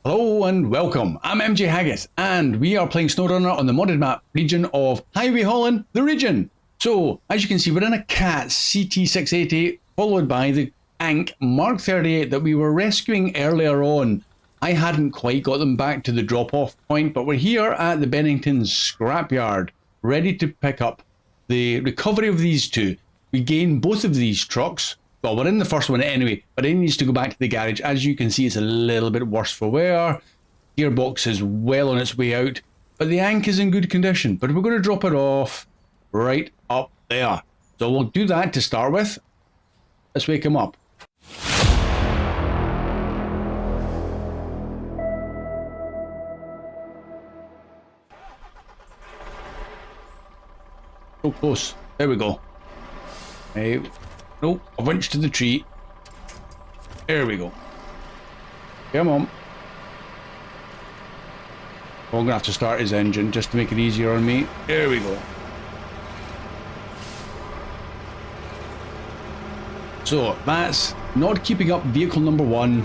Hello and welcome. I'm MJ Haggis and we are playing Snowrunner on the modded map region of Highway Haulin, the region. So, as you can see, we're in a cat CT680 followed by the Ank Mark 38 that we were rescuing earlier on. I hadn't quite got them back to the drop-off point, but we're here at the Bennington's Scrapyard, ready to pick up the recovery of these two. We gain both of these trucks. Well, we're in the first one anyway, but it needs to go back to the garage. As you can see, it's a little bit worse for wear. Gearbox is well on its way out, but the Ank is in good condition. But we're going to drop it off right up there. So we'll do that to start with. Let's wake him up. So close. There we go. Hey. Nope, a winch to the tree. There we go. Come on. Oh, I'm gonna have to start his engine just to make it easier on me. There we go. So that's not keeping up vehicle number 1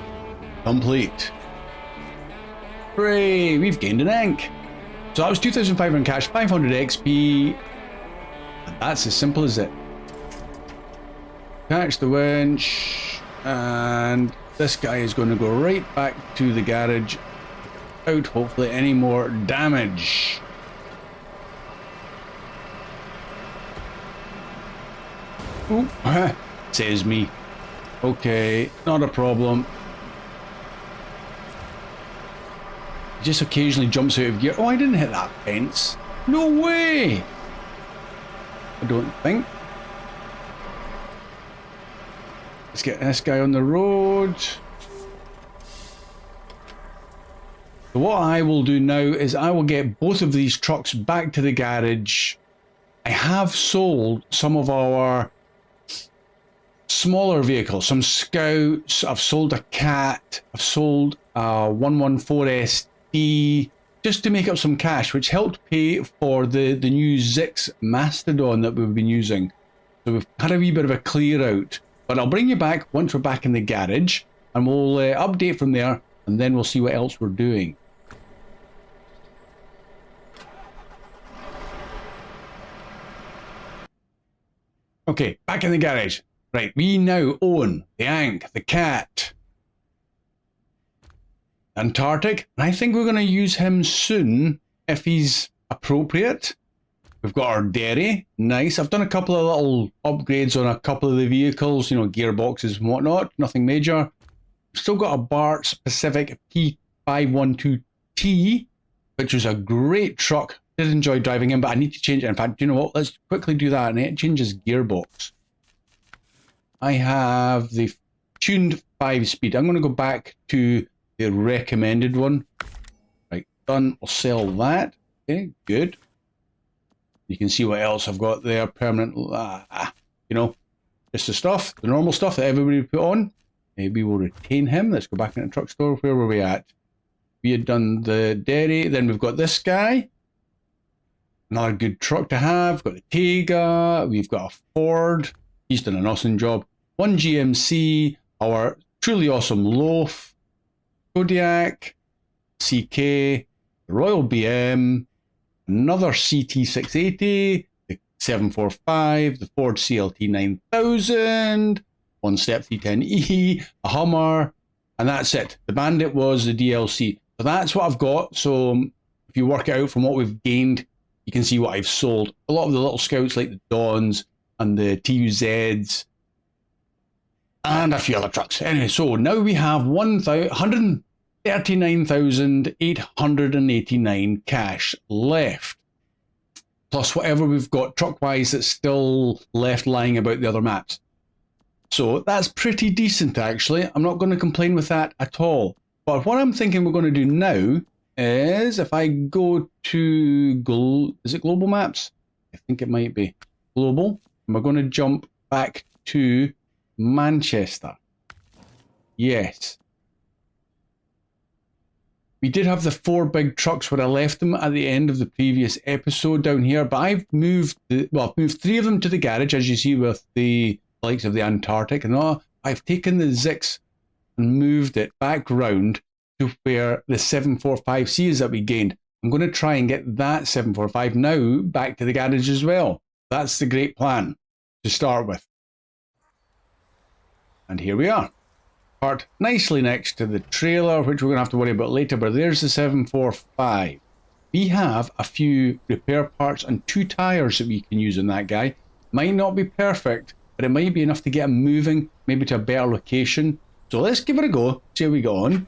complete. Hooray, we've gained an Ank. So that was 2,500 cash, 500 XP. And that's as simple as it. Catch the winch, and this guy is going to go right back to the garage without hopefully any more damage. Ooh, says me. Okay, not a problem. He just occasionally jumps out of gear. Oh, I didn't hit that fence. No way! I don't think. Let's get this guy on the road. So what I will do now is I will get both of these trucks back to the garage. I have sold some of our smaller vehicles, some Scouts. I've sold a Cat. I've sold a 114SD just to make up some cash, which helped pay for the new Zix Mastodon that we've been using. So we've had a wee bit of a clear out. But I'll bring you back once we're back in the garage, and we'll update from there, and then we'll see what else we're doing. Okay, back in the garage. Right, we now own the Ank, the Cat, Antarctic, and I think we're going to use him soon if he's appropriate. We've got our dairy, nice. I've done a couple of little upgrades on a couple of the vehicles, you know, gearboxes and whatnot, nothing major. Still got a Bart's Pacific P512T, which was a great truck. Did enjoy driving him, but I need to change it. In fact, you know what? Let's quickly do that, and it changes gearbox. I have the tuned 5-speed. I'm going to go back to the recommended one. Right, done. I'll sell that. Okay, good. You can see what else I've got there, permanent, you know, just the stuff, the normal stuff that everybody put on. Maybe we'll retain him. Let's go back into the truck store. Where were we at? We had done the dairy. Then we've got this guy. Another good truck to have. We've got the Tega. We've got a Ford. He's done an awesome job. One GMC. Our truly awesome Loaf. Kodiak. CK. Royal BM. Another CT680, the 745, the Ford CLT 9000, one step 310E, a Hummer, and that's it. The Bandit was the DLC. So that's what I've got. So if you work it out from what we've gained, you can see what I've sold. A lot of the little Scouts like the Dons and the TUZs and a few other trucks. Anyway, so now we have 139,889 cash left, plus whatever we've got truck-wise that's still left lying about the other maps. So that's pretty decent, actually. I'm not going to complain with that at all. But what I'm thinking we're going to do now is if I go to, is it Global Maps? I think it might be Global. And we're going to jump back to Manchester. Yes. We did have the 4 big trucks where I left them at the end of the previous episode down here, but I've moved, I've moved 3 of them to the garage, as you see with the likes of the Antarctic, and I've taken the Zix and moved it back round to where the 745C is that we gained. I'm going to try and get that 745 now back to the garage as well. That's the great plan to start with. And here we are. Parked nicely next to the trailer, which we're going to have to worry about later, but there's the 745. We have a few repair parts and 2 tyres that we can use on that guy. Might not be perfect, but it might be enough to get him moving, maybe to a better location. So let's give it a go, see how we go on.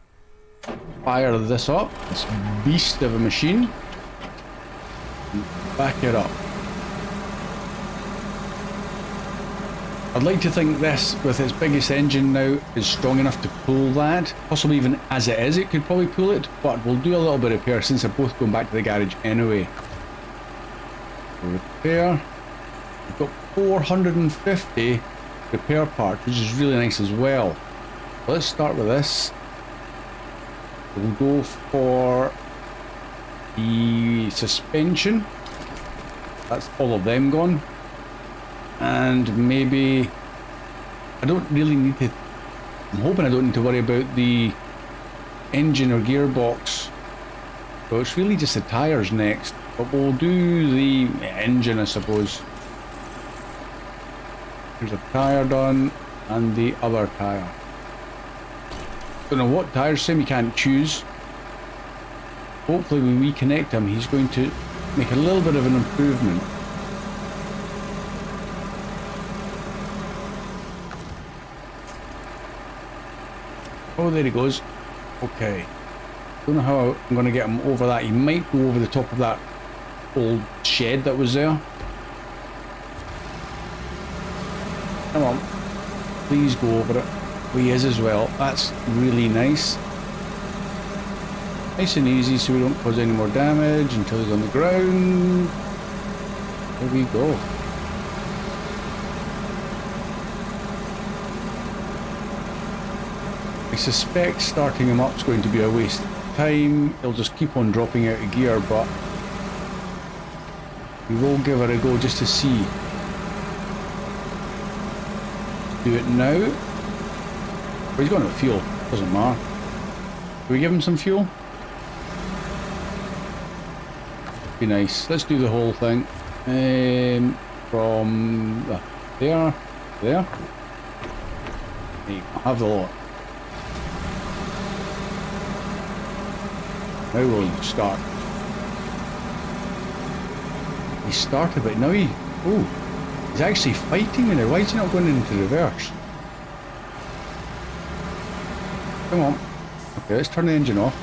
Fire this up, this beast of a machine. And back it up. I'd like to think this, with its biggest engine now, is strong enough to pull that. Possibly even as it is, it could probably pull it, but we'll do a little bit of repair since they're both going back to the garage anyway. Repair. We've got 450 repair parts, which is really nice as well. Let's start with this. We'll go for the suspension. That's all of them gone. And maybe I don't really need to, I'm hoping I don't need to worry about the engine or gearbox. So it's really just the tyres next, but we'll do the engine, I suppose. There's a tyre done and the other tyre. Don't know what tyres, same you can't choose. Hopefully when we connect him, he's going to make a little bit of an improvement. Oh, there he goes. Okay. Don't know how I'm going to get him over that. He might go over the top of that old shed that was there. Come on. Please go over it. Oh, he is as well. That's really nice. Nice and easy so we don't cause any more damage until he's on the ground. There we go. I suspect starting him up is going to be a waste of time. He'll just keep on dropping out of gear, but we will give it a go just to see. Do it now. Well, he's going out of fuel. Doesn't matter. Do we give him some fuel? Be nice. Let's do the whole thing. From there, there. Have the lot. Now we'll start. He started, but now he's actually fighting me now. Why is he not going into reverse? Come on. Okay, let's turn the engine off.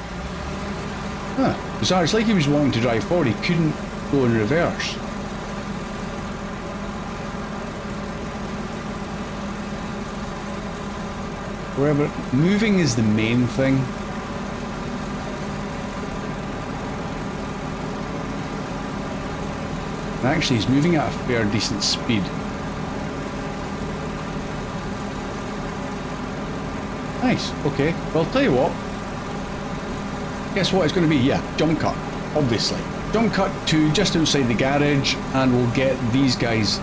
Huh. Bizarre. It's like he was wanting to drive forward. He couldn't go in reverse. However, moving is the main thing. And actually, he's moving at a fair, decent speed. Nice. Okay. Well, I'll tell you what. Guess what it's going to be? Yeah, jump cut. Obviously. Jump cut to just outside the garage, and we'll get these guys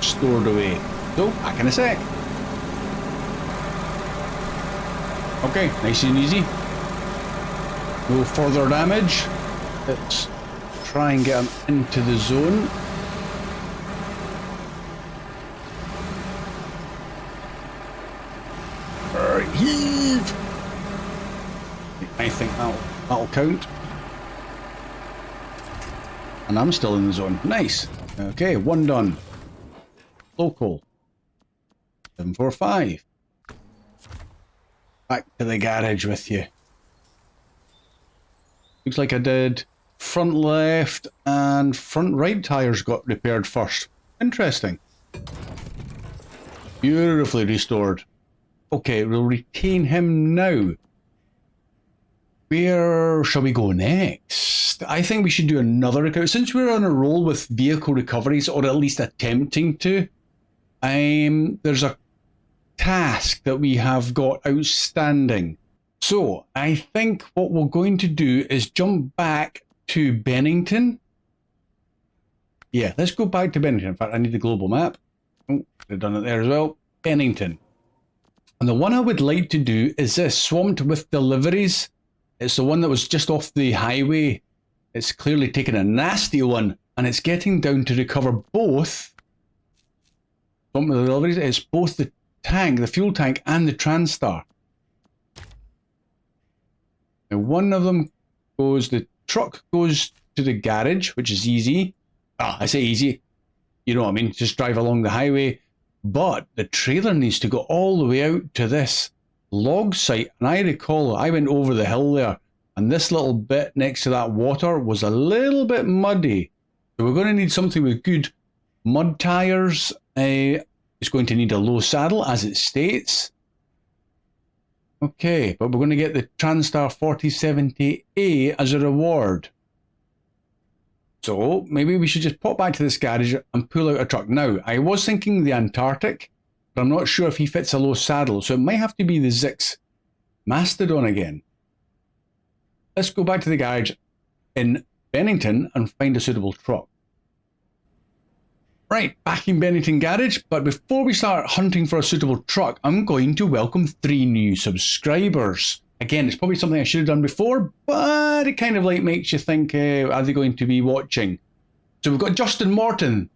stored away. So, back in a sec. Okay, nice and easy. No further damage. Let's try and get him into the zone. Heave! I think that'll count. And I'm still in the zone. Nice. Okay, one done. Local. 745. Back to the garage with you. Looks like I did front left and front right tyres got repaired first. Interesting. Beautifully restored. Okay, we'll retain him now. Where shall we go next? I think we should do another recovery. Since we're on a roll with vehicle recoveries, or at least attempting to, there's a task that we have got outstanding. So I think what we're going to do is jump back to Bennington. Yeah, let's go back to Bennington. In fact, I need the global map. Oh, they've done it there as well. Bennington. And the one I would like to do is this, swamped with deliveries. It's the one that was just off the highway. It's clearly taken a nasty one, and it's getting down to recover both. Some of the deliveries, it's both the tank, the fuel tank, and the Transtar. Now, one of them goes, the truck goes to the garage, which is easy. I say easy. You know what I mean? Just drive along the highway. But the trailer needs to go all the way out to this log site. And I recall I went over the hill there, and this little bit next to that water was a little bit muddy. So we're going to need something with good mud tires. It's going to need a low saddle, as it states. Okay, but we're going to get the Transtar 4070A as a reward. So maybe we should just pop back to this garage and pull out a truck. Now, I was thinking the Antarctic, but I'm not sure if he fits a low saddle, so it might have to be the Zix Mastodon again. Let's go back to the garage in Bennington and find a suitable truck. Right, back in Bennington Garage, but before we start hunting for a suitable truck, I'm going to welcome 3 new subscribers. Again, it's probably something I should have done before, but it kind of like makes you think, are they going to be watching? So we've got Justin Morton,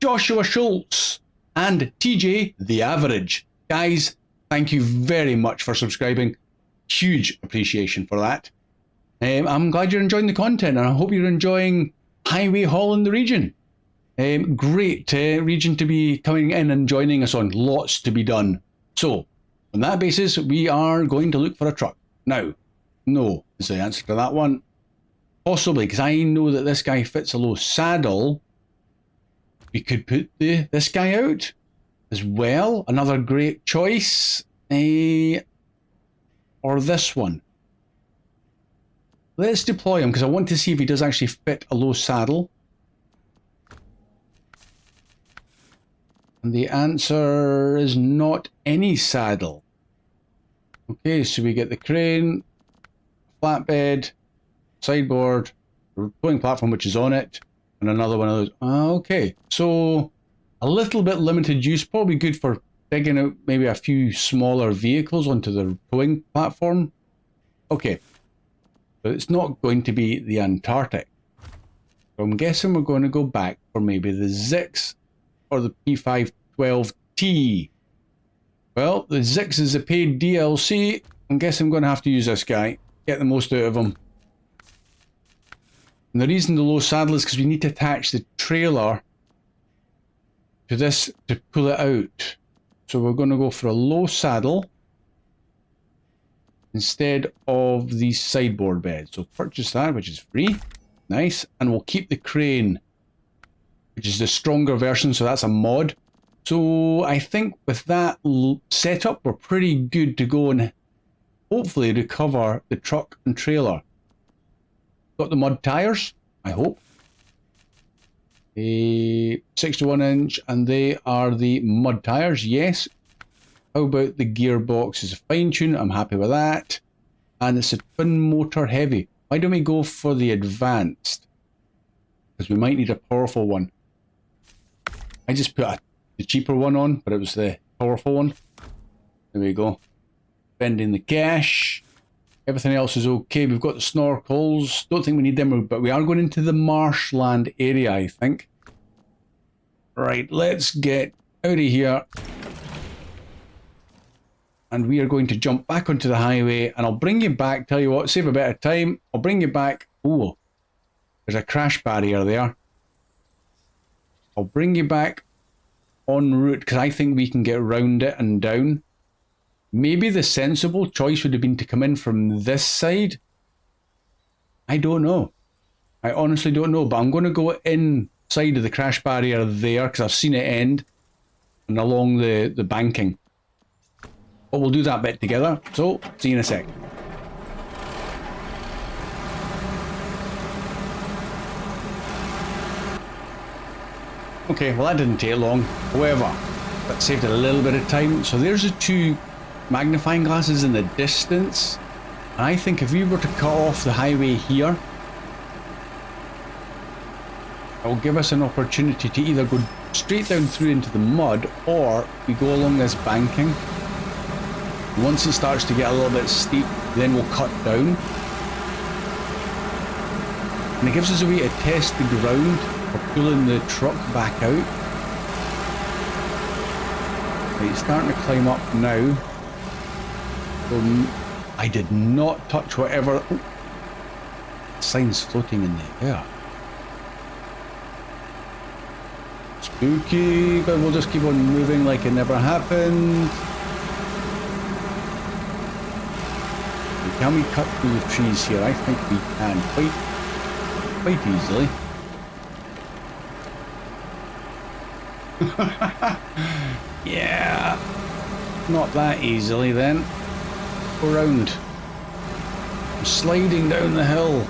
Joshua Schultz, and TJ The Average. Guys, thank you very much for subscribing. Huge appreciation for that. I'm glad you're enjoying the content, and I hope you're enjoying highway haul in the region. Great region to be coming in and joining us on. Lots to be done. So, on that basis, we are going to look for a truck. Now, no is the answer to that one. Possibly, because I know that this guy fits a low saddle. We could put this guy out as well. Another great choice. Or this one. Let's deploy him, because I want to see if he does actually fit a low saddle. And the answer is not any saddle. Okay, so we get the crane, flatbed, sideboard, the towing platform which is on it, and another one of those. Okay, so a little bit limited use, probably good for digging out maybe a few smaller vehicles onto the towing platform. Okay, but it's not going to be the Antarctic. So I'm guessing we're going to go back for maybe the Zix or the P512T. Well, the Zix is a paid DLC. I'm guessing I'm going to have to use this guy. Get the most out of him. And the reason the low saddle is because we need to attach the trailer to this to pull it out. So we're going to go for a low saddle instead of the sideboard bed. So purchase that, which is free. Nice. And we'll keep the crane, which is the stronger version, so that's a mod. So I think with that setup, we're pretty good to go and hopefully recover the truck and trailer. Got the mud tires, I hope. A 61-inch, and they are the mud tires, yes. How about the gearbox? Is a fine tune, I'm happy with that. And it's a twin motor heavy. Why don't we go for the advanced? Because we might need a powerful one. I just put the cheaper one on, but it was the powerful one. There we go. Spending the cash. Everything else is okay. We've got the snorkels. Don't think we need them, but we are going into the marshland area, I think. Right, let's get out of here. And we are going to jump back onto the highway, and I'll bring you back. Tell you what, save a bit of time. I'll bring you back. Oh, there's a crash barrier there. I'll bring you back en route, because I think we can get around it and down. Maybe the sensible choice would have been to come in from this side. I don't know. I honestly don't know, but I'm going to go inside of the crash barrier there, because I've seen it end, and along the banking. But we'll do that bit together, so see you in a sec. Okay, well that didn't take long. However, that saved a little bit of time. So there's the 2 magnifying glasses in the distance. And I think if we were to cut off the highway here, it will give us an opportunity to either go straight down through into the mud, or we go along this banking. Once it starts to get a little bit steep, then we'll cut down. And it gives us a way to test the ground for pulling the truck back out. Right, it's starting to climb up now. So I did not touch whatever... Oh, sign's floating in the air. Spooky, but we'll just keep on moving like it never happened. Can we cut through the trees here? I think we can quite easily. Yeah, not that easily then. Go round. I'm sliding down the hill.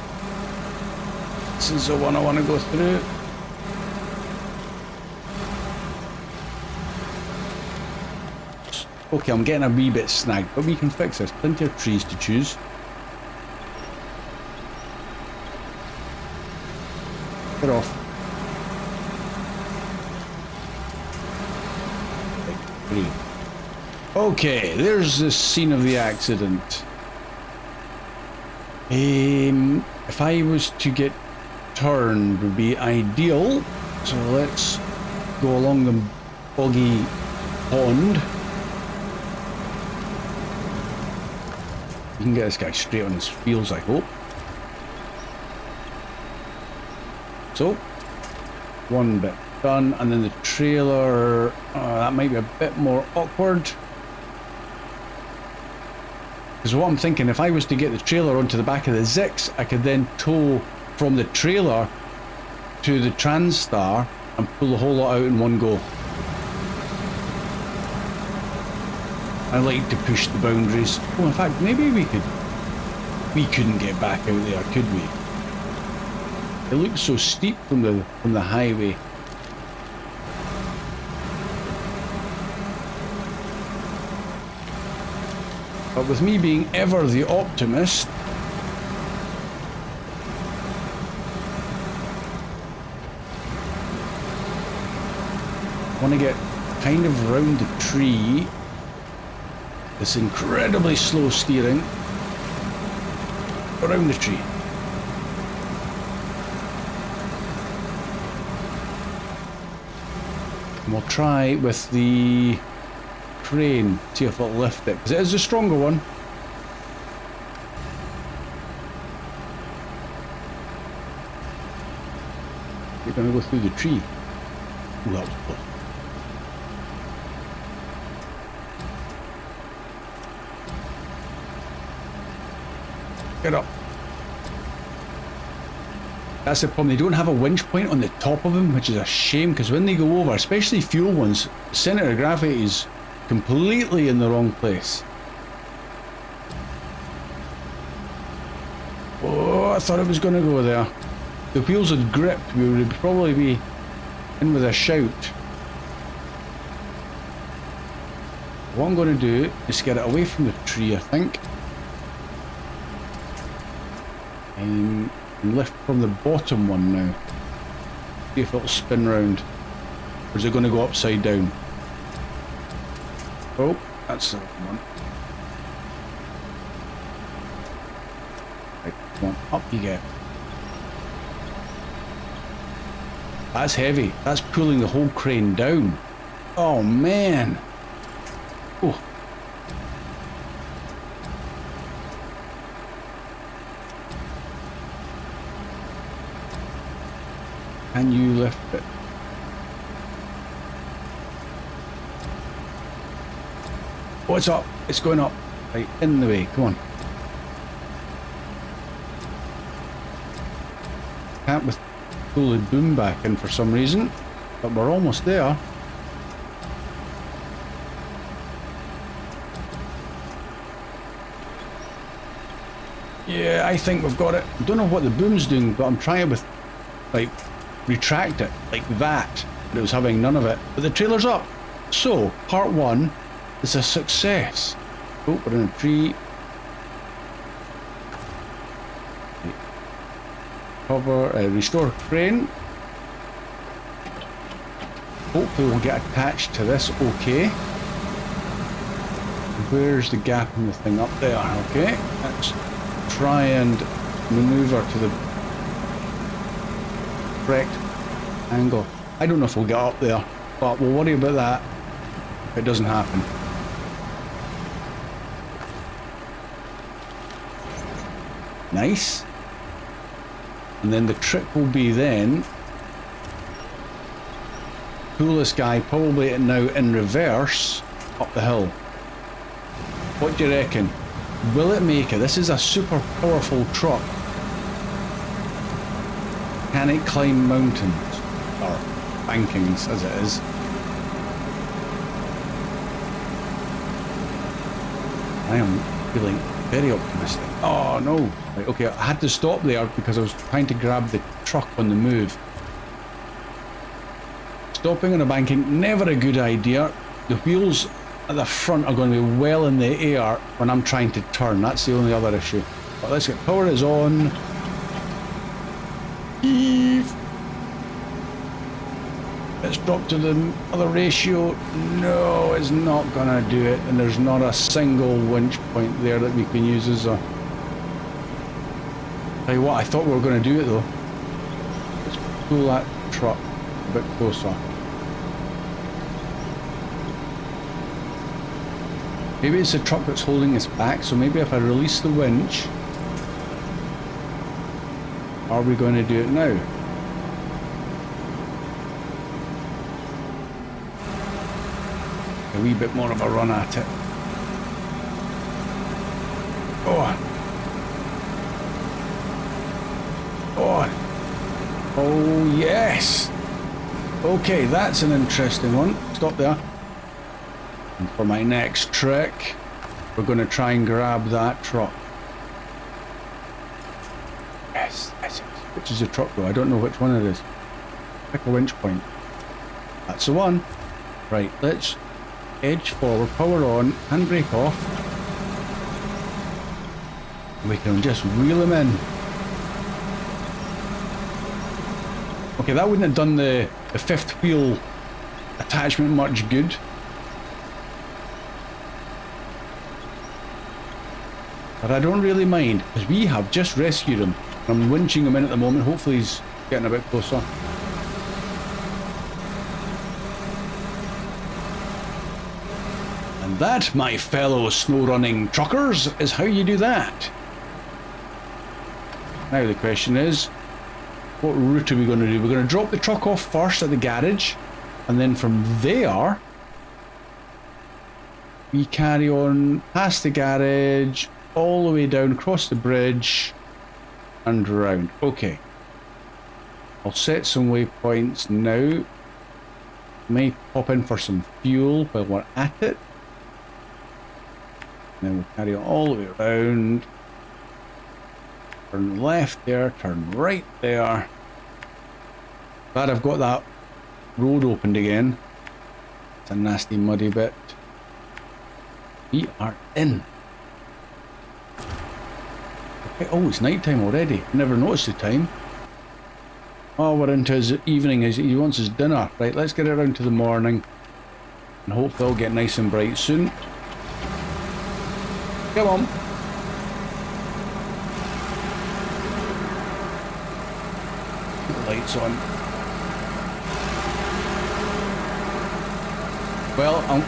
This is the one I want to go through. Okay, I'm getting a wee bit snagged, but we can fix this. Plenty of trees to choose. Get off. Three. Okay, there's the scene of the accident. If I was to get turned, would be ideal. So let's go along the boggy pond. You can get this guy straight on his wheels, I hope. So, one bit done, and then the trailer, that might be a bit more awkward. Because what I'm thinking, if I was to get the trailer onto the back of the Zix, I could then tow from the trailer to the Transstar and pull the whole lot out in one go. I like to push the boundaries. Oh, in fact, maybe we couldn't get back out there, could we? It looks so steep from the highway. But with me being ever the optimist, I want to get kind of round the tree. This incredibly slow steering around the tree. And we'll try with the crane, see if it'll lift it, because it is a stronger one. You're going to go through the tree. Oh, that was close. Get up. That's the problem, they don't have a winch point on the top of them, which is a shame, because when they go over, especially fuel ones, the centre of gravity is completely in the wrong place. Oh, I thought it was going to go there. The wheels had gripped, we would probably be in with a shout. What I'm going to do is get it away from the tree, I think. And lift from the bottom one now. See if it'll spin round. Or is it going to go upside down? Oh, that's the one. Right, come on, up you get. That's heavy. That's pulling the whole crane down. Oh man. Oh. Can you lift it? Oh, it's up. It's going up. Right, in the way. Come on. Can't pull the boom back in for some reason, but we're almost there. Yeah, I think we've got it. I don't know what the boom's doing, but I'm trying with, like, retract it like that, but it was having none of it. But the trailer's up, so part one is a success. Oh, we're in a tree. Cover, restore crane. Hopefully we'll get attached to this. Okay, where's the gap in the thing? Up there. Okay, let's try and maneuver to the correct angle. I don't know if we'll get up there, but we'll worry about that if it doesn't happen. Nice. And then the trick will be then pull this guy probably now in reverse up the hill. What do you reckon? Will it make it? This is a super powerful truck. Can it climb mountains? Or bankings as it is. I am feeling very optimistic. Oh no. Right, okay, I had to stop there because I was trying to grab the truck on the move. Stopping on a banking, never a good idea. The wheels at the front are going to be well in the air when I'm trying to turn. That's the only other issue. But let's get power is on. Heave. Let's drop to the other ratio. No, it's not going to do it. And there's not a single winch point there that we can use as a... Tell you what, I thought we were going to do it though. Let's pull that truck a bit closer. Maybe it's the truck that's holding us back, so maybe if I release the winch... Are we going to do it now? A wee bit more of a run at it. Oh! Oh! Oh yes! Okay, that's an interesting one. Stop there. And for my next trick, we're going to try and grab that truck. Yes, yes, yes. Which is the truck though? I don't know which one it is. Pick a winch point. That's the one. Right, let's edge forward, power on, handbrake off. We can just wheel him in. Okay, that wouldn't have done the fifth wheel attachment much good. But I don't really mind, because we have just rescued him. I'm winching him in at the moment. Hopefully he's getting a bit closer. And that, my fellow snow-running truckers, is how you do that. Now the question is, what route are we going to do? We're going to drop the truck off first at the garage, and then from there, we carry on past the garage, all the way down, across the bridge, and round. Okay. I'll set some waypoints now. May pop in for some fuel while we're at it. Then we'll carry on all the way around. Turn left there, turn right there. Glad I've got that road opened again. It's a nasty muddy bit. We are in. Okay. Oh, it's night time already. Never noticed the time. Oh, we're into his evening. He wants his dinner. Right, let's get around to the morning. And hopefully it'll get nice and bright soon. Come on. Put the lights on. Well, I'm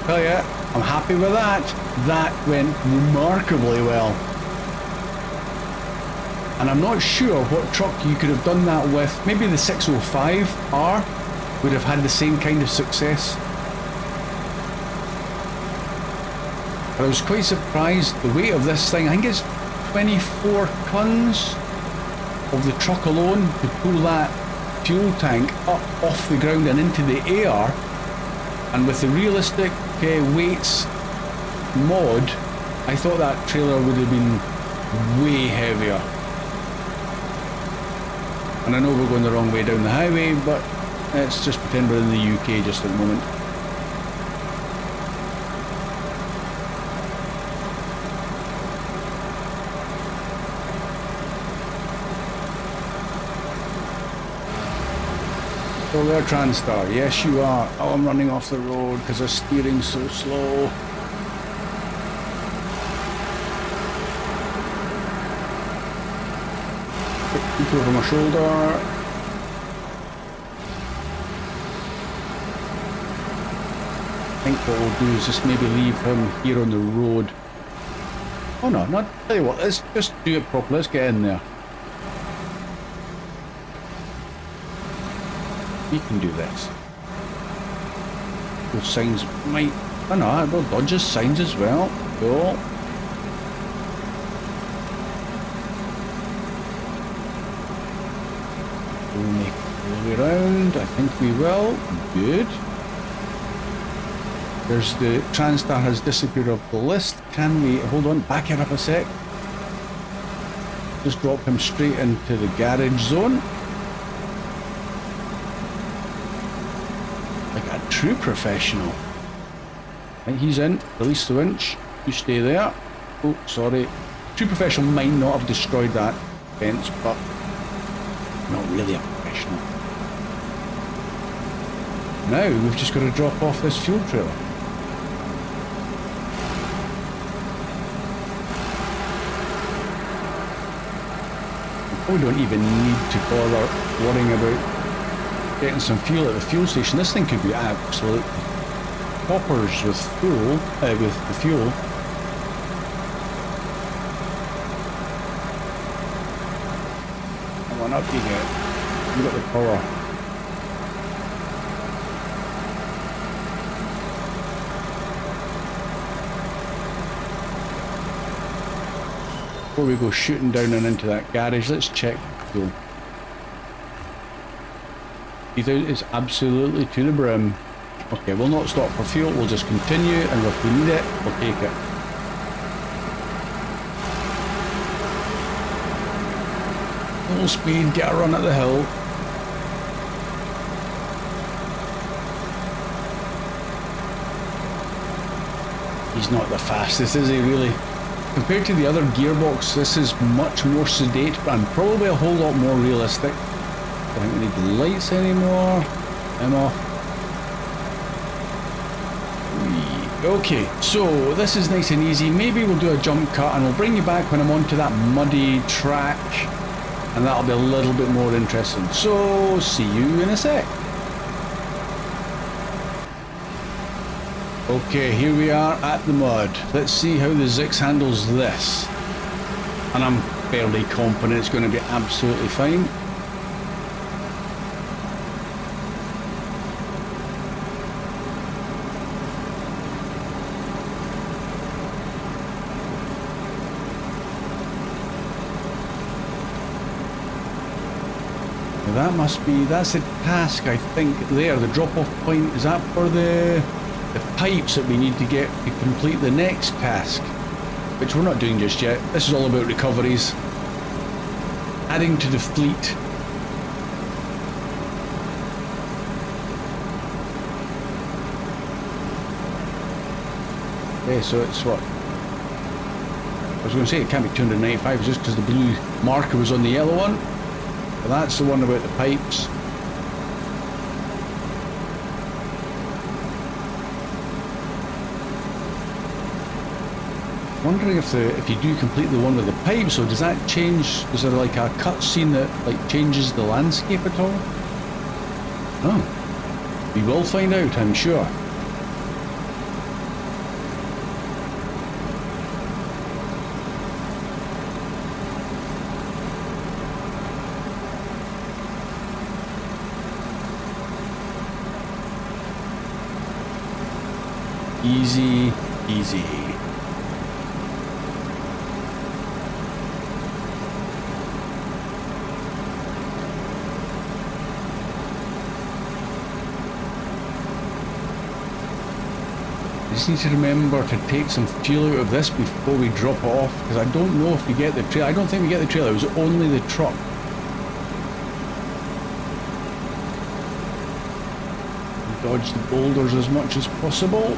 tell you, I'm happy with that. That went remarkably well. And I'm not sure what truck you could have done that with. Maybe the 605R would have had the same kind of success. But I was quite surprised the weight of this thing. I think it's 24 tons of the truck alone to pull that fuel tank up off the ground and into the air. And with the realistic weights mod, I thought that trailer would have been way heavier. And I know we're going the wrong way down the highway, but let's just pretend we're in the UK just at the moment. Still there, Transtar? Yes, you are. Oh, I'm running off the road because the steering's so slow. Peek over my shoulder. think what we'll do is just maybe leave him here on the road. Oh no, not tell you what, let's just do it properly. Let's get in there. We can do this. Those signs might... Oh no, we'll dodge his signs as well. Cool. We'll make it all the way around. I think we will. Good. There's the Transstar has disappeared off the list. Can we... Hold on, back it up a sec. Just drop him straight into the garage zone. Like a true professional. Right, he's in. Release the winch. You stay there. Oh, sorry. True professional might not have destroyed that fence, but not really a professional. Now we've just got to drop off this fuel trailer. We don't even need to bother worrying about getting some fuel at the fuel station. This thing could be absolute poppers with fuel, with the fuel. Come on up, you get. You got the power. Before we go shooting down and into that garage, let's check fuel. It's absolutely to the brim. Okay, we'll not stop for fuel, we'll just continue, and if we need it, we'll take it. Full speed, get a run at the hill. He's not the fastest, is he really? Compared to the other gearbox, this is much more sedate and probably a whole lot more realistic. I don't think we need the lights anymore. I'm off. Okay, so this is nice and easy. Maybe we'll do a jump cut and we'll bring you back when I'm onto that muddy track, and that'll be a little bit more interesting. So, see you in a sec. Okay, here we are at the mud. Let's see how the Zix handles this. And I'm fairly confident it's going to be absolutely fine. Now that must be, that's the task I think there, the drop-off point. Is that for the pipes that we need to get to complete the next task, which we're not doing just yet. This is all about recoveries, adding to the fleet. Okay, so it's what? I was going to say it can't be 295 just because the blue marker was on the yellow one. But that's the one about the pipes. Wondering if you do complete the one with the pipes, so does that change? Is there like a cutscene that like changes the landscape at all? Oh, we will find out, I'm sure. Easy, easy. Just need to remember to take some fuel out of this before we drop it off, because I don't know if we get the trailer. I don't think we get the trailer, it was only the truck. Dodge the boulders as much as possible,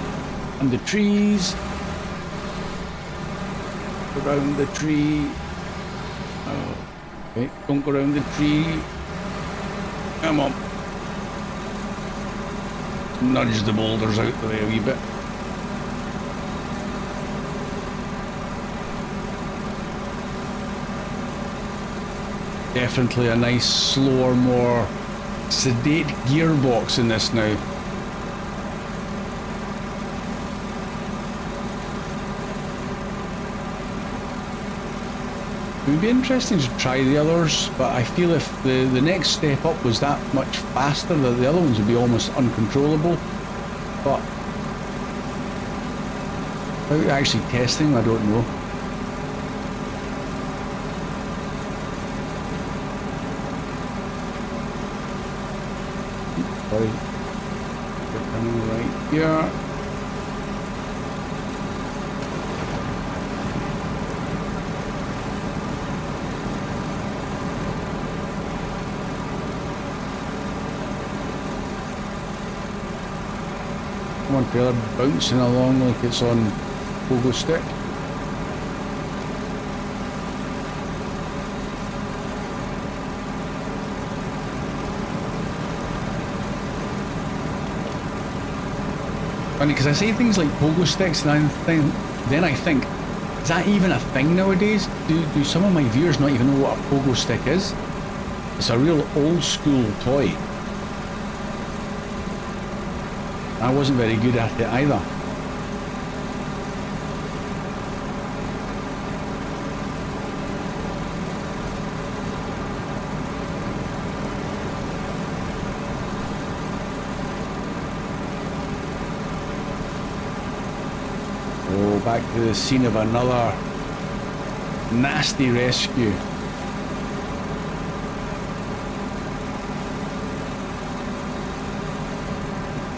and the trees. Around the tree. Oh, okay, don't go around the tree. Come on. Nudge the boulders out the way a wee bit. Definitely a nice, slower, more sedate gearbox in this now. It would be interesting to try the others, but I feel if the next step up was that much faster, that the other ones would be almost uncontrollable. But without actually testing, I don't know. Sorry. They're coming right here. Come on, trailer, bouncing along like it's on pogo stick. Funny, because I say things like pogo sticks, and then I think, is that even a thing nowadays? Do some of my viewers not even know what a pogo stick is? It's a real old school toy. I wasn't very good at it either. Oh, back to the scene of another nasty rescue.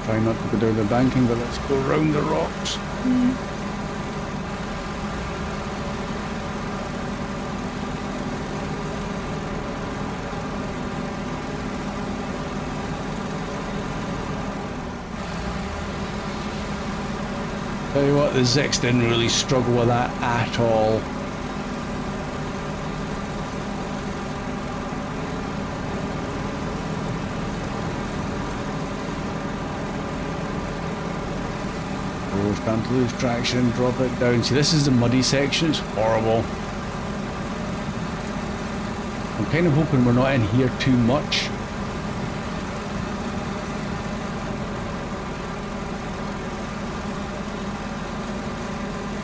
Try not to go down the banking, but let's go round the rocks. Tell you what, the Zix didn't really struggle with that at all. Starting to lose traction, drop it down. See, this is the muddy section, it's horrible. I'm kind of hoping we're not in here too much.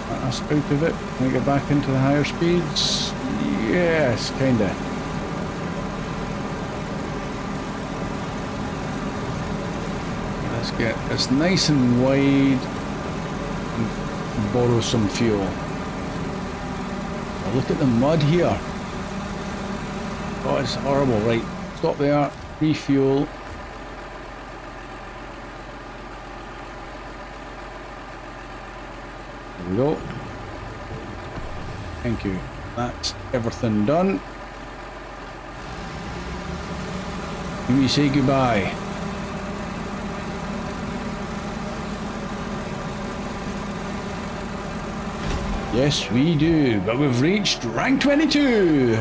Get us out of it. Can we get back into the higher speeds? Yes, kinda. Let's get this nice and wide. Borrow some fuel. Oh, look at the mud here. Oh, it's horrible. Right, stop there, refuel. There we go. Thank you. That's everything done. Can we say goodbye? Yes, we do, but we've reached rank 22.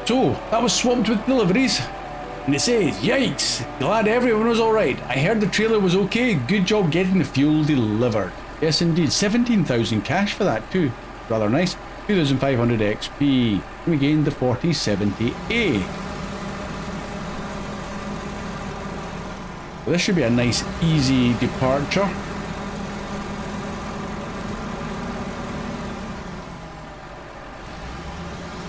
So, that was swamped with deliveries. And it says, yikes, glad everyone was alright. I heard the trailer was okay, good job getting the fuel delivered. Yes, indeed, 17,000 cash for that too. Rather nice. 2,500 XP. And we gained the 4070A. So this should be a nice, easy departure.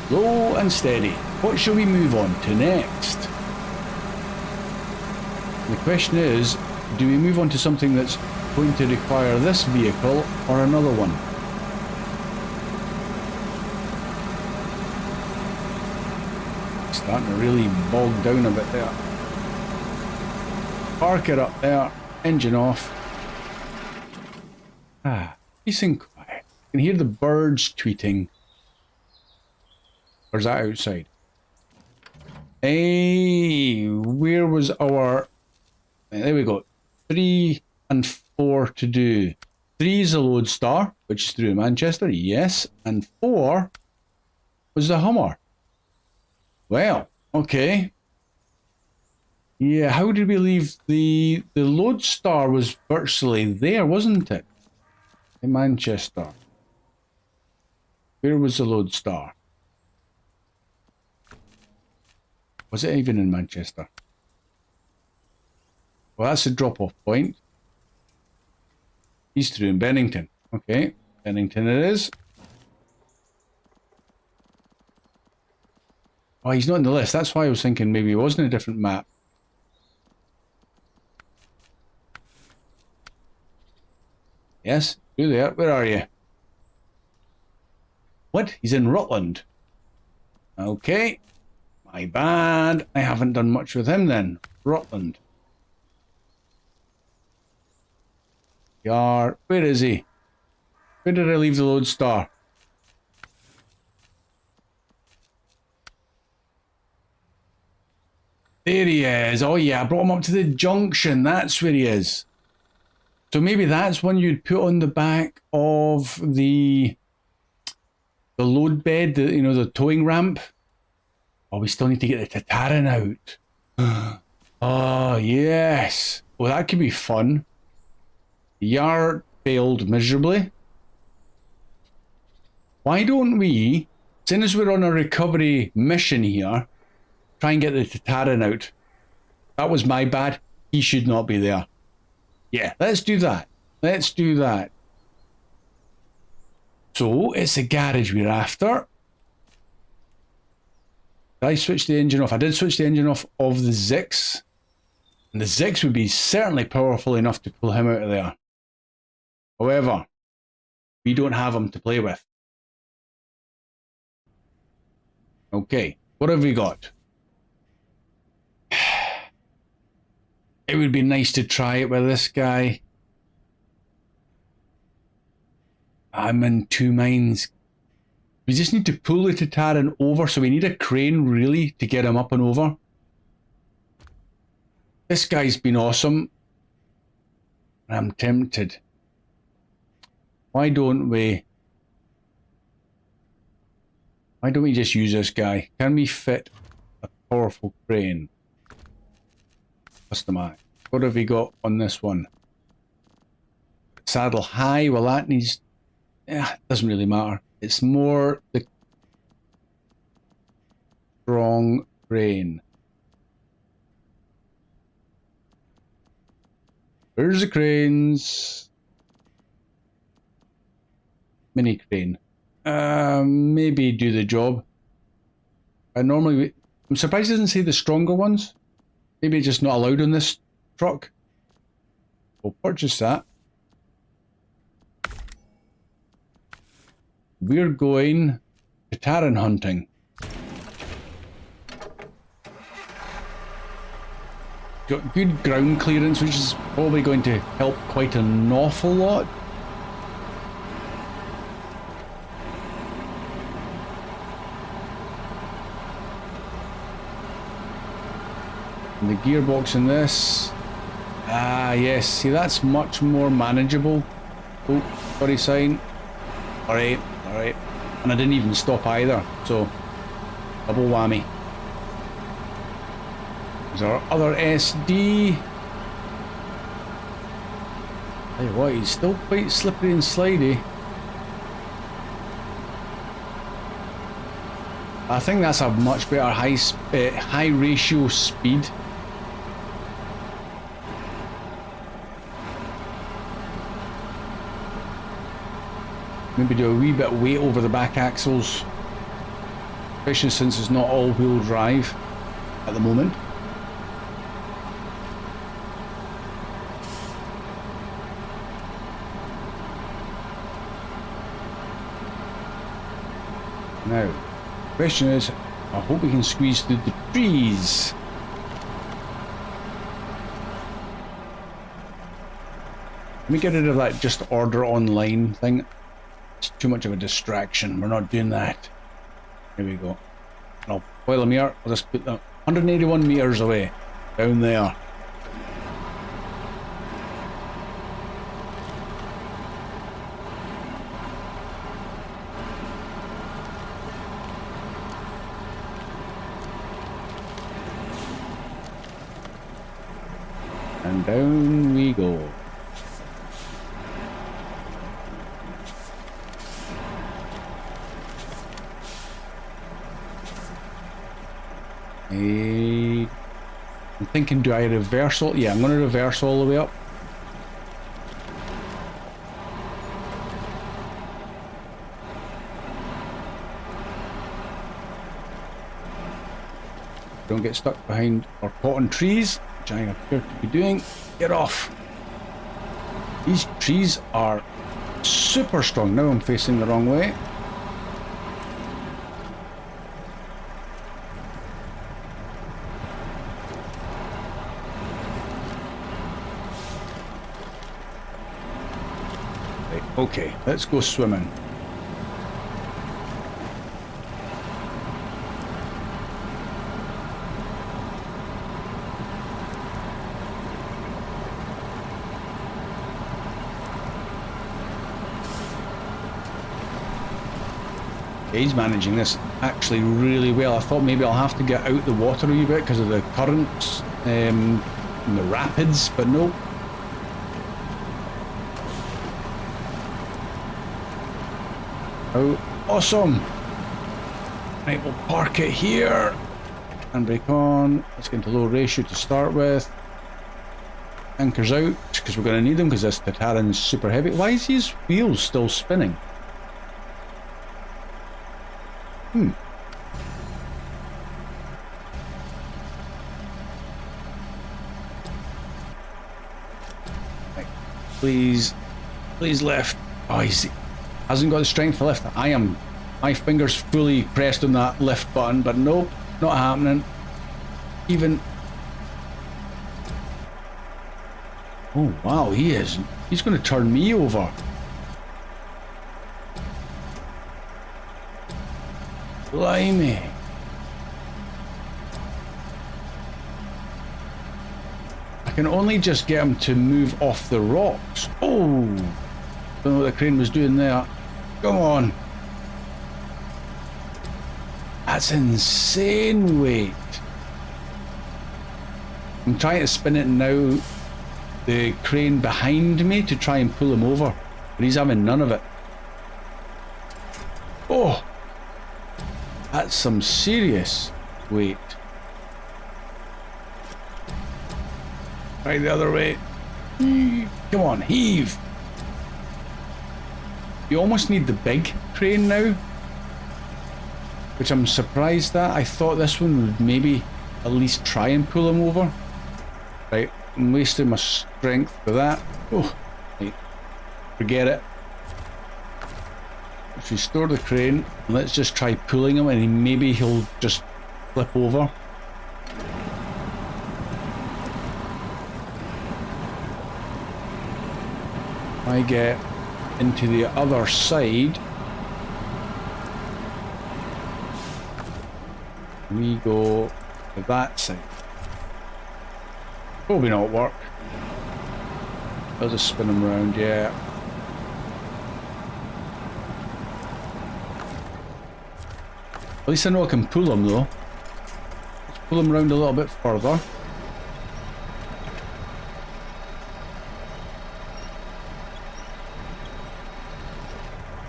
Slow and steady. What shall we move on to next? The question is, do we move on to something that's going to require this vehicle or another one? Starting to really bog down a bit there. Park it up there, engine off. Peace and quiet. You can hear the birds tweeting. Or is that outside? Hey, where was our... There we go. 3 and 4 to do. 3 is a Lodestar, which is through Manchester, yes. And 4 was the Hummer. Well, okay. Yeah, how did we leave the Lodestar was virtually there, wasn't it? In Manchester. Where was the Lodestar? Was it even in Manchester? Well, that's a drop-off point. He's through in Bennington. Okay, Bennington it is. Oh, he's not in the list. That's why I was thinking maybe he was in a different map. Yes, you there. Where are you? What? He's in Rutland. Okay. My bad. I haven't done much with him then. Rutland. Yar. Where is he? Where did I leave the lodestar? There he is. Oh yeah, I brought him up to the junction. That's where he is. So maybe that's one you'd put on the back of the load bed, the towing ramp. Oh, we still need to get the Tatarin out. Oh, yes. Well, that could be fun. Yard failed miserably. Why don't we, since as we're on a recovery mission here, try and get the Tatarin out? That was my bad. He should not be there. Yeah, let's do that. Let's do that. So, it's a garage we're after. Did I switch the engine off? I did switch the engine off of the Zix. And the Zix would be certainly powerful enough to pull him out of there. However, we don't have him to play with. Okay, what have we got? It would be nice to try it with this guy. I'm in two minds. We just need to pull the Tatarin over, so we need a crane really to get him up and over. This guy's been awesome. I'm tempted. Why don't we just use this guy? Can we fit a powerful crane? Customize. What have we got on this one? Saddle high. Well, that needs... Yeah, it doesn't really matter. It's more the strong crane. Where's the cranes? Mini crane. Maybe do the job. I'm surprised it doesn't say the stronger ones. Maybe it's just not allowed on this truck. We'll purchase that. We're going Tatarin hunting. Got good ground clearance, which is probably going to help quite an awful lot. And the gearbox in this. Ah, yes. See, that's much more manageable. Oh, sorry, sign. Alright, alright. And I didn't even stop either, so double whammy. There's our other SD. Tell you what, he's still quite slippery and slidey. I think that's a much better high ratio speed. Maybe do a wee bit of weight over the back axles, especially since it's not all-wheel drive at the moment. Now, the question is, I hope we can squeeze through the trees. Let me get rid of that just order online thing. It's too much of a distraction. We're not doing that. Here we go. I'll foil them here. I'll just put them 181 meters away. Down there. And down we go. I'm thinking, do I reverse all? Yeah, I'm going to reverse all the way up. Don't get stuck behind or caught on trees, which I appear to be doing. Get off. These trees are super strong. Now I'm facing the wrong way. Right, okay, let's go swimming. He's managing this actually really well. I thought maybe I'll have to get out the water a wee bit because of the currents and the rapids, but no. Oh, awesome. Right, we'll park it here and brake on. Let's get into low ratio to start with. Anchors out because we're going to need them because this Tatarin's super heavy. Why is his wheels still spinning? Right. Please lift. Oh, he hasn't got the strength to lift. My fingers fully pressed on that lift button, but nope, not happening. Even. Oh wow, he's going to turn me over. Blimey. I can only just get him to move off the rocks. Oh! Don't know what the crane was doing there. Come on. That's insane weight. I'm trying to spin it now. The crane behind me to try and pull him over. But he's having none of it. Oh! That's some serious weight. Right the other way. Come on, heave. You almost need the big crane now, which I'm surprised at. I thought this one would maybe at least try and pull him over. Right, I'm wasting my strength for that. Oh, right. Forget it. Let's restore the crane and let's just try pulling him and maybe he'll just flip over. I get into the other side. We go to that side. Probably not work. I'll just spin him around, yeah. At least I know I can pull him though. Let's pull him around a little bit further.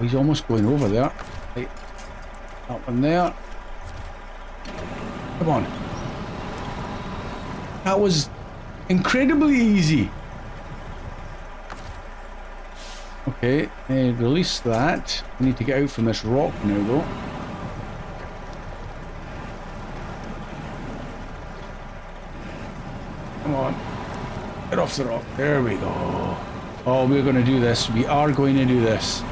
Oh, he's almost going over there. Right. That one there. Come on. That was incredibly easy. Okay, release that. I need to get out from this rock now though. Come on. Get off the rock. There we go. Oh, we're going to do this. We are going to do this.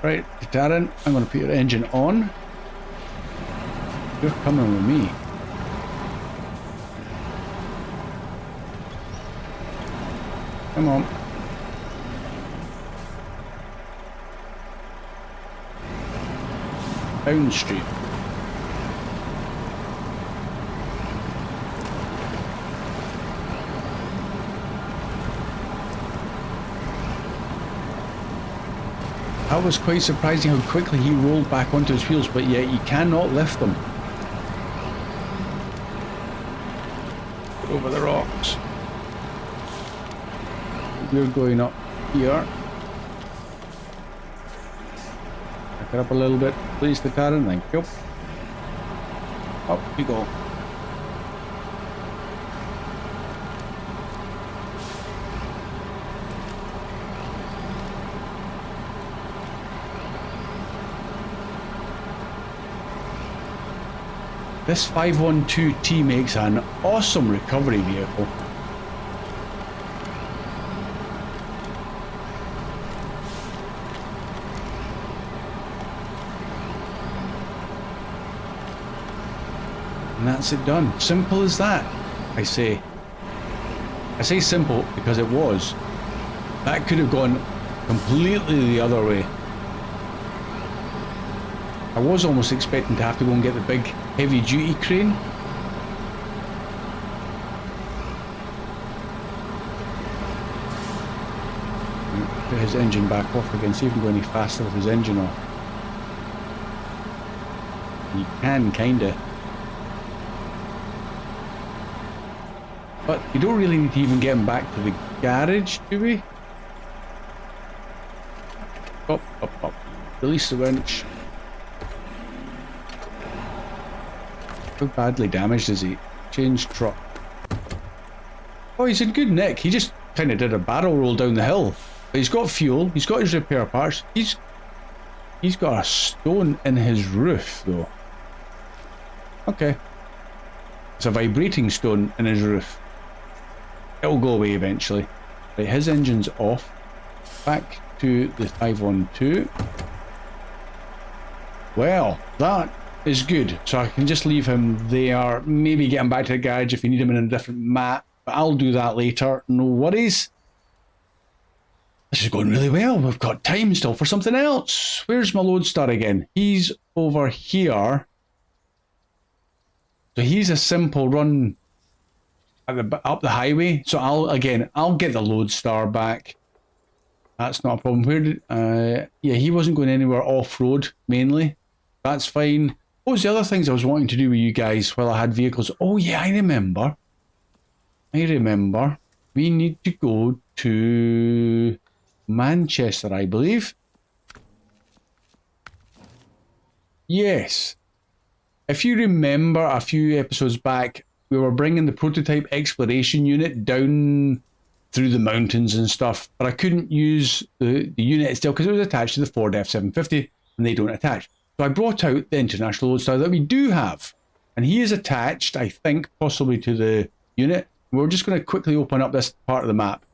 Right, Tatarin, I'm going to put your engine on. You're coming with me. Come on. Down street. That was quite surprising how quickly he rolled back onto his wheels, but yet you cannot lift them. Get over the rocks. We're going up here. Back it up a little bit, please, Tatarin. Thank you. Up we go. This 512T makes an awesome recovery vehicle. And that's it done. Simple as that, I say. I say simple because it was. That could have gone completely the other way. I was almost expecting to have to go and get the big heavy duty crane. Put his engine back off again, see if we can go any faster with his engine off. You can, kinda. But you don't really need to even get him back to the garage, do we? Up, up, up. Release the winch. How badly damaged is he? Change truck. Oh, he's in good nick. He just kind of did a barrel roll down the hill. But he's got fuel. He's got his repair parts. He's got a stone in his roof, though. Okay. It's a vibrating stone in his roof. It'll go away eventually. Right, his engine's off. Back to the 512. Well, that is good. So I can just leave him there. Maybe get him back to the garage if you need him in a different map. But I'll do that later. No worries. This is going really well. We've got time still for something else. Where's my lodestar again? He's over here. So he's a simple run up the highway. So I'll get the lodestar back. That's not a problem. Where did yeah, he wasn't going anywhere off-road mainly. That's fine. What was the other things I was wanting to do with you guys while I had vehicles? Oh yeah, I remember. We need to go to Manchester, I believe. Yes. If you remember a few episodes back, we were bringing the prototype exploration unit down through the mountains and stuff, but I couldn't use the unit still because it was attached to the Ford F750 and they don't attach. So I brought out the International Lodestar that we do have, and he is attached, I think, possibly to the unit. We're just going to quickly open up this part of the map.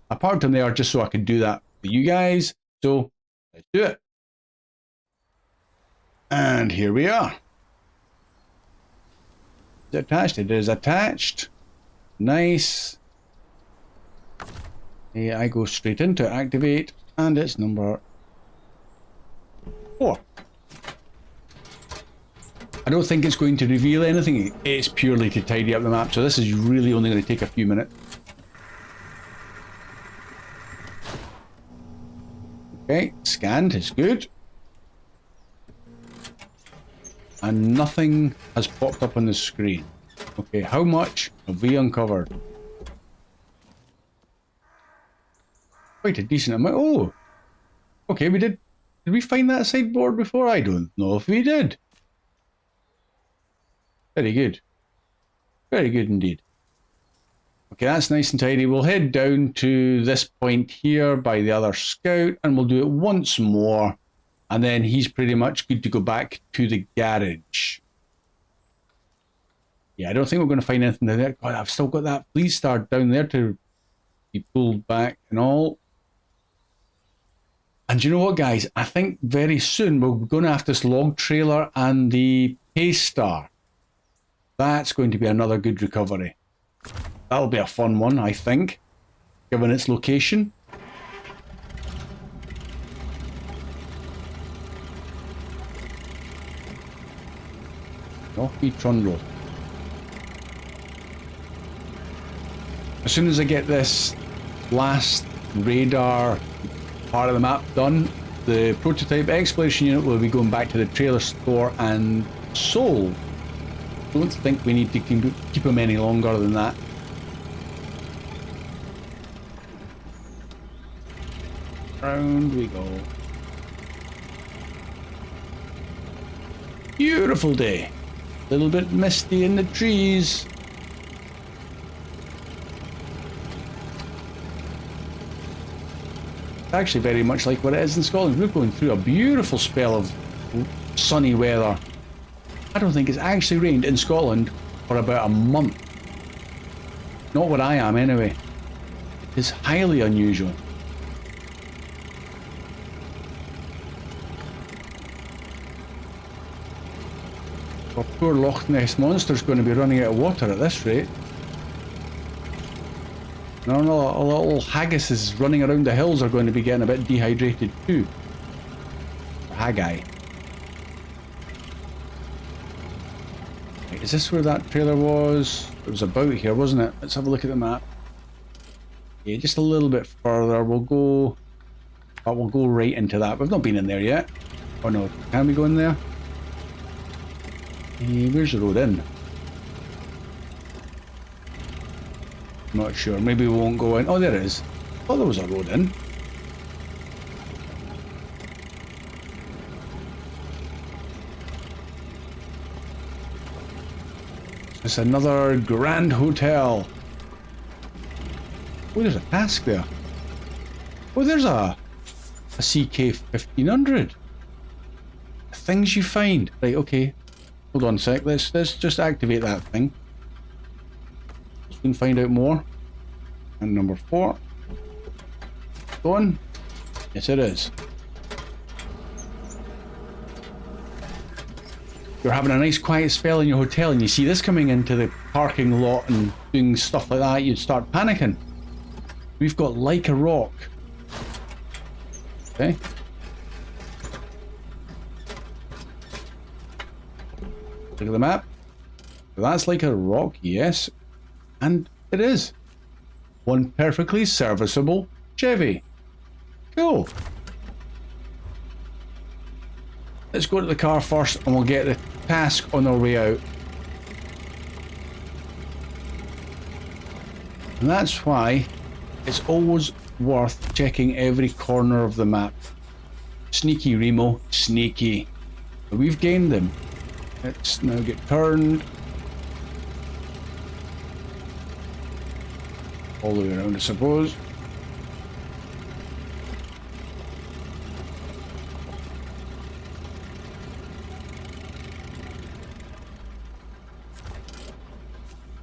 I parked him there just so I could do that for you guys. So let's do it. And here we are. Is it attached? It is attached. Nice. Yeah, I go straight into activate, and it's number 4. I don't think it's going to reveal anything. It's purely to tidy up the map, so this is really only going to take a few minutes. Okay, scanned is good. And nothing has popped up on the screen. Okay, how much have we uncovered? Quite a decent amount. Oh! Okay, we did we find that sideboard before? I don't know if we did. Very good. Very good indeed. Okay, that's nice and tidy. We'll head down to this point here by the other scout, and we'll do it once more. And then he's pretty much good to go back to the garage. Yeah, I don't think we're going to find anything there. God, I've still got that police star down there to be pulled back and all. And you know what, guys? I think very soon we're going to have this log trailer and the pace star. That's going to be another good recovery. That'll be a fun one, I think, given its location. Off-beat Tron Road. As soon as I get this last radar part of the map done, the prototype exploration unit will be going back to the trailer store and sold. Don't think we need to keep him any longer than that. Round we go. Beautiful day. A little bit misty in the trees. It's actually very much like what it is in Scotland. We're going through a beautiful spell of sunny weather. I don't think it's actually rained in Scotland for about a month. Not where I am anyway. It's highly unusual. Our poor Loch Ness Monster's going to be running out of water at this rate. No, our little haggises running around the hills are going to be getting a bit dehydrated too. Haggai. Is this where that trailer was? It was about here, wasn't it? Let's have a look at the map. Yeah, just a little bit further. We'll go right into that. We've not been in there yet. Oh no, can we go in there? Where's the road in? Not sure. Maybe we won't go in. Oh, there it is. I thought there was a road in. It's another grand hotel. Oh, there's a task there. Oh, there's a CK 1500. Things you find. Right, okay. Hold on a sec. Let's just activate that thing. We can find out more. And number 4. Going? Yes, it is. You're having a nice quiet spell in your hotel and you see this coming into the parking lot and doing stuff like that, you'd start panicking. We've got like a rock. Okay. Look at the map. That's like a rock, yes. And it is. One perfectly serviceable Chevy. Cool. Let's go to the car first and we'll get the task on our way out. And that's why it's always worth checking every corner of the map. Sneaky Remo, sneaky. We've gained them. Let's now get turned. All the way around, I suppose.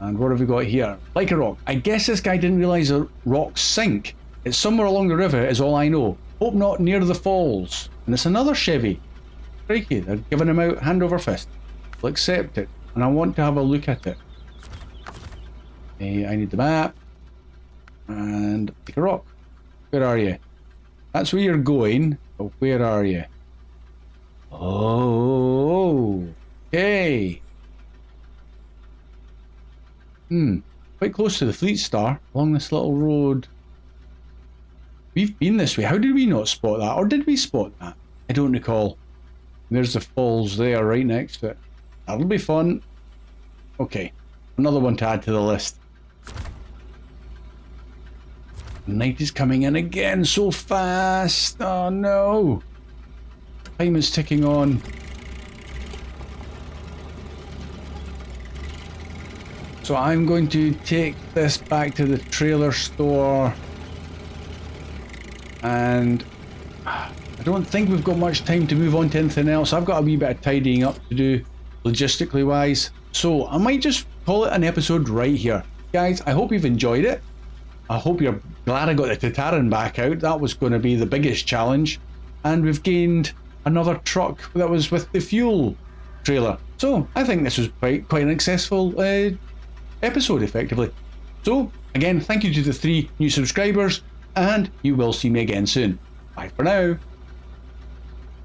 And what have we got here? Like a rock. I guess this guy didn't realise that rocks sink. It's somewhere along the river is all I know. Hope not near the falls. And it's another Chevy. Crikey, they're giving him out hand over fist. I'll accept it. And I want to have a look at it. Okay, I need the map. And like a rock. Where are you? That's where you're going. But where are you? Oh, okay. Quite close to the Fleet Star, along this little road. We've been this way. How did we not spot that? Or did we spot that? I don't recall. There's the falls there, right next to it. That'll be fun. Okay, another one to add to the list. Night is coming in again so fast. Oh no. Time is ticking on. So I'm going to take this back to the trailer store. And I don't think we've got much time to move on to anything else. I've got a wee bit of tidying up to do, logistically wise. So I might just call it an episode right here. Guys, I hope you've enjoyed it. I hope you're glad I got the Tatarin back out. That was going to be the biggest challenge. And we've gained another truck that was with the fuel trailer. So I think this was quite an successful episode, effectively. So again, thank you to the 3 new subscribers, and you will see me again soon. Bye for now.